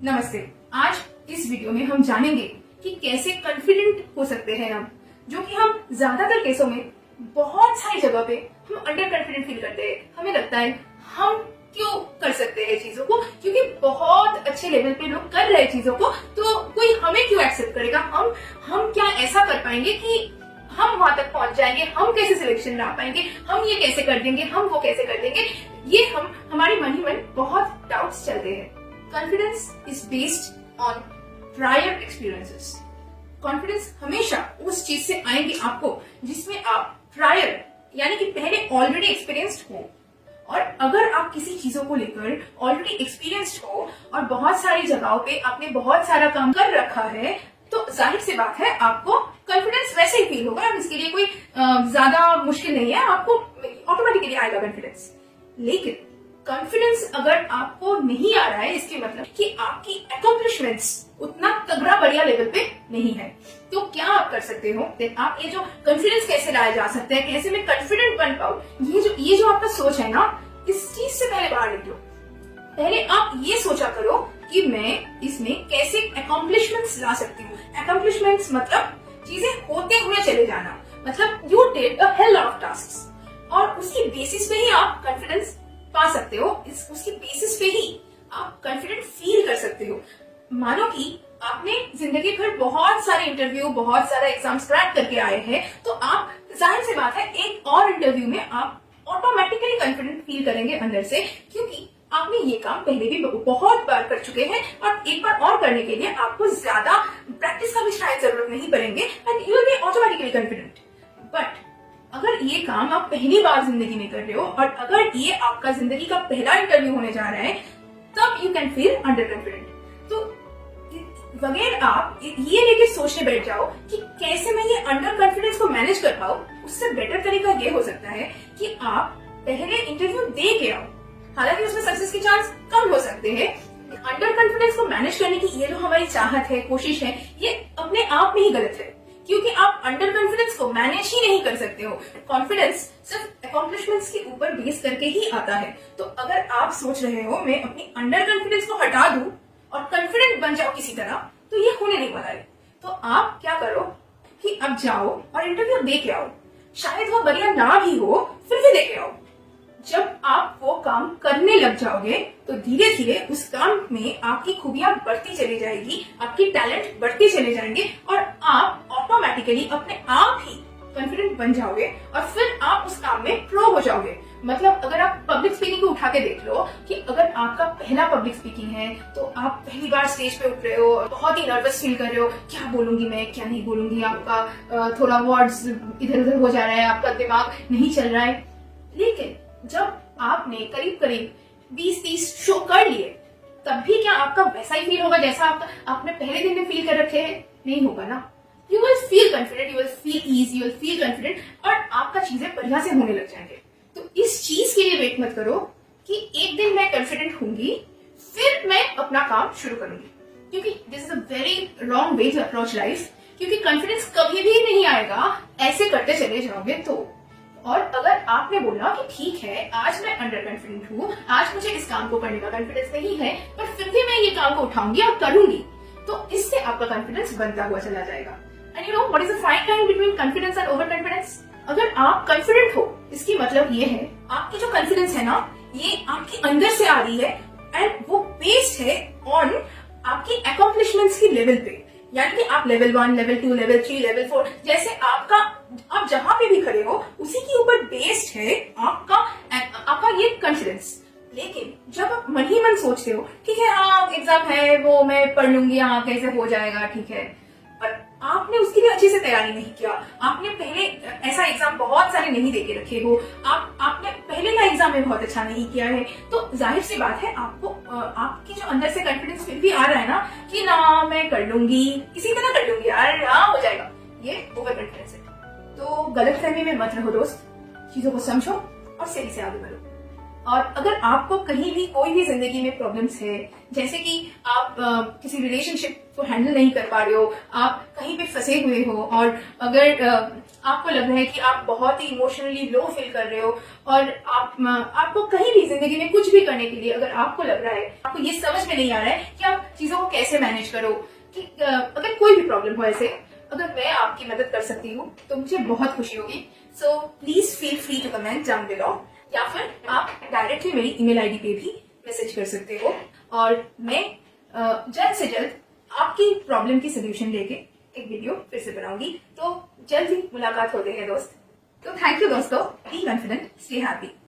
नमस्ते। आज इस वीडियो में हम जानेंगे कि कैसे कॉन्फिडेंट हो सकते हैं हम, जो कि हम ज्यादातर केसों में बहुत सारी जगह पे हम अंडर कॉन्फिडेंट फील करते हैं। हमें लगता है हम क्यों कर सकते हैं चीजों को, क्योंकि बहुत अच्छे लेवल पे लोग कर रहे हैं चीजों को, तो कोई हमें क्यों एक्सेप्ट करेगा। हम क्या ऐसा कर पाएंगे कि हम वहां तक पहुंच जाएंगे, हम कैसे सिलेक्शन ला पाएंगे, हम ये कैसे कर देंगे, हम वो कैसे कर देंगे। ये हमारे मन ही मन बहुत डाउट्स चलते हैं। Confidence is based on prior experiences. Confidence हमेशा उस चीज से आएंगे आपको जिसमें आप प्रायर यानी कि पहले ऑलरेडी एक्सपीरियंस्ड हो। और अगर आप किसी चीजों को लेकर ऑलरेडी एक्सपीरियंस्ड हो और बहुत सारी जगहों पे आपने बहुत सारा काम कर रखा है, तो जाहिर सी बात है आपको कॉन्फिडेंस वैसे ही फील होगा। इसके लिए कोई ज्यादा मुश्किल नहीं है, आपको ऑटोमेटिकली आएगा कॉन्फिडेंस। लेकिन कॉन्फिडेंस अगर आपको नहीं आ रहा है, इसके मतलब कि आपकी अकॉम्प्लिशमेंट्स उतना तगड़ा बढ़िया लेवल पे नहीं है, तो क्या आप कर सकते हो। आप ये जो कॉन्फिडेंस कैसे लाया जा सकता है, कैसे मैं कॉन्फिडेंट बन पाऊं, ये जो आपका सोच है ना, इस चीज से पहले बाहर निकलो। पहले आप ये सोचा करो कि मैं इसमें कैसे अकॉम्प्लिशमेंट्स ला सकती हूँ। अकॉम्प्लिशमेंट्स मतलब चीजें होते हुए चले जाना, मतलब you did a hell of tasks, और उसकी बेसिस पे ही आप कॉन्फिडेंस पा सकते हो। उसकी बेसिस पे ही आप कॉन्फिडेंट फील कर सकते हो। मानो कि आपने जिंदगी भर बहुत सारे इंटरव्यू, बहुत सारा एग्जाम्स क्रैक करके आए हैं, तो आप जाहिर सी बात है एक और इंटरव्यू में आप ऑटोमेटिकली कॉन्फिडेंट फील करेंगे अंदर से, क्योंकि आपने ये काम पहले भी बहुत बार कर चुके हैं और एक बार और करने के लिए आपको ज्यादा प्रैक्टिस का भी शायद जरूरत नहीं पड़ेंगे and you will be automatically confident. But अगर ये काम आप पहली बार जिंदगी में कर रहे हो और अगर ये आपका जिंदगी का पहला इंटरव्यू होने जा रहा है, तब you can feel under confident. तो अगर आप ये लेके सोचने बैठ जाओ कि कैसे मैं ये अंडर कॉन्फिडेंस को मैनेज कर पाऊं, उससे बेटर तरीका ये हो सकता है कि आप पहले इंटरव्यू दे के आओ। हालांकि उसमें सक्सेस के चांस कम हो सकते हैं। अंडर कॉन्फिडेंस को मैनेज करने की ये जो हमारी चाहत है, कोशिश है, ये अपने आप में ही गलत है, क्योंकि आप अंडर कॉन्फिडेंस को मैनेज ही नहीं कर सकते हो। कॉन्फिडेंस सिर्फ अकॉम्प्लिशमेंट्स के ऊपर बेस करके ही आता है। तो अगर आप सोच रहे हो मैं अपनी अंडर कॉन्फिडेंस को हटा दूं और कॉन्फिडेंट बन जाओ किसी तरह, तो ये होने नहीं वाला है। तो आप क्या करो कि अब जाओ और इंटरव्यू दे के आओ। शायद वो बढ़िया ना भी हो, फिर भी दे के आओ। जब आप वो काम करने लग जाओगे तो धीरे धीरे उस काम में आपकी खूबियां बढ़ती चली जाएगी, आपकी टैलेंट बढ़ते चले जाएंगे और आप ऑटोमेटिकली अपने आप ही कॉन्फिडेंट बन जाओगे और फिर आप उस काम में प्रो हो जाओगे। मतलब अगर आप पब्लिक स्पीकिंग को उठा के देख लो कि अगर आपका पहला पब्लिक स्पीकिंग है, तो आप पहली बार स्टेज पे उठ रहे हो, बहुत ही नर्वस फील कर रहे हो, क्या बोलूंगी मैं, क्या नहीं बोलूंगी, आपका थोड़ा वर्ड्स इधर उधर हो जा रहा है, आपका दिमाग नहीं चल रहा है। लेकिन जब आपने करीब करीब 20-30 शो कर लिए, तब भी क्या आपका वैसा ही फील होगा जैसा आपने पहले दिन में फील कर रखे हैं? नहीं होगा ना। You will feel confident, you will feel easy, you will feel confident और आपका चीजें बढ़िया से होने लग जाएंगे। तो इस चीज के लिए वेट मत करो कि एक दिन मैं कॉन्फिडेंट होंगी फिर मैं अपना काम शुरू करूंगी, क्योंकि this is a very wrong way to approach life. क्योंकि कॉन्फिडेंस कभी भी नहीं आएगा ऐसे करते चले जाओगे तो। और अगर आपने बोला कि ठीक है आज मैं अंडर कॉन्फिडेंट हूँ, आज मुझे इस काम को करने का कॉन्फिडेंस नहीं है, पर फिर भी मैं ये काम को उठाऊंगी और करूंगी, तो इससे आपका कॉन्फिडेंस बनता हुआ चला जाएगा। And you know what is the fine line between confidence and over confidence. अगर आप कॉन्फिडेंट हो, इसकी मतलब ये है आपकी जो कॉन्फिडेंस है ना, ये आपके अंदर से आ रही है एंड वो बेस्ड है ऑन आपकी अकॉम्प्लिशमेंट्स की लेवल पे। यानी कि आप लेवल 1, लेवल 2, लेवल 3, लेवल 4 जैसे आप जहां पे भी खड़े हो उसी के ऊपर बेस्ड है आपका ये कॉन्फिडेंस। लेकिन जब आप मन ही मन सोचते हो ठीक है हाँ एग्जाम है, वो मैं पढ़ लूंगी, हाँ कैसे हो जाएगा, ठीक है, पर आपने उसके लिए अच्छे से तैयारी नहीं किया, आपने पहले ऐसा एग्जाम बहुत सारे नहीं देके रखे हो, आपने पहले का एग्जाम में बहुत अच्छा नहीं किया है, तो जाहिर सी बात है आपको आपकी जो अंदर से कॉन्फिडेंस फिर भी आ रहा है ना कि ना मैं कर लूंगी, किसी तरह कर लूंगी यार, हाँ हो जाएगा, ये ओवर कॉन्फिडेंस है। तो गलतफहमी में मत रहो दोस्त, चीजों को समझो और सही से आगे बढ़ो। और अगर आपको कहीं भी कोई भी जिंदगी में प्रॉब्लम्स है, जैसे कि आप किसी रिलेशनशिप को हैंडल नहीं कर पा रहे हो, आप कहीं पे फंसे हुए हो और अगर आपको लग रहा है कि आप बहुत ही इमोशनली लो फील कर रहे हो और आपको कहीं भी जिंदगी में कुछ भी करने के लिए अगर आपको लग रहा है, आपको ये समझ में नहीं आ रहा है कि आप चीजों को कैसे मैनेज करो, कि अगर कोई भी प्रॉब्लम हो ऐसे, अगर मैं आपकी मदद कर सकती हूँ तो मुझे बहुत खुशी होगी। So please feel free to comment down below, या फिर आप डायरेक्टली मेरी ईमेल आईडी पे भी मैसेज कर सकते हो, और मैं जल्द से जल्द आपकी प्रॉब्लम की सोल्यूशन लेके एक वीडियो फिर से बनाऊंगी। तो जल्द ही मुलाकात होते हैं दोस्त। तो थैंक यू दोस्तों, बी कॉन्फिडेंट, स्टे हैप्पी।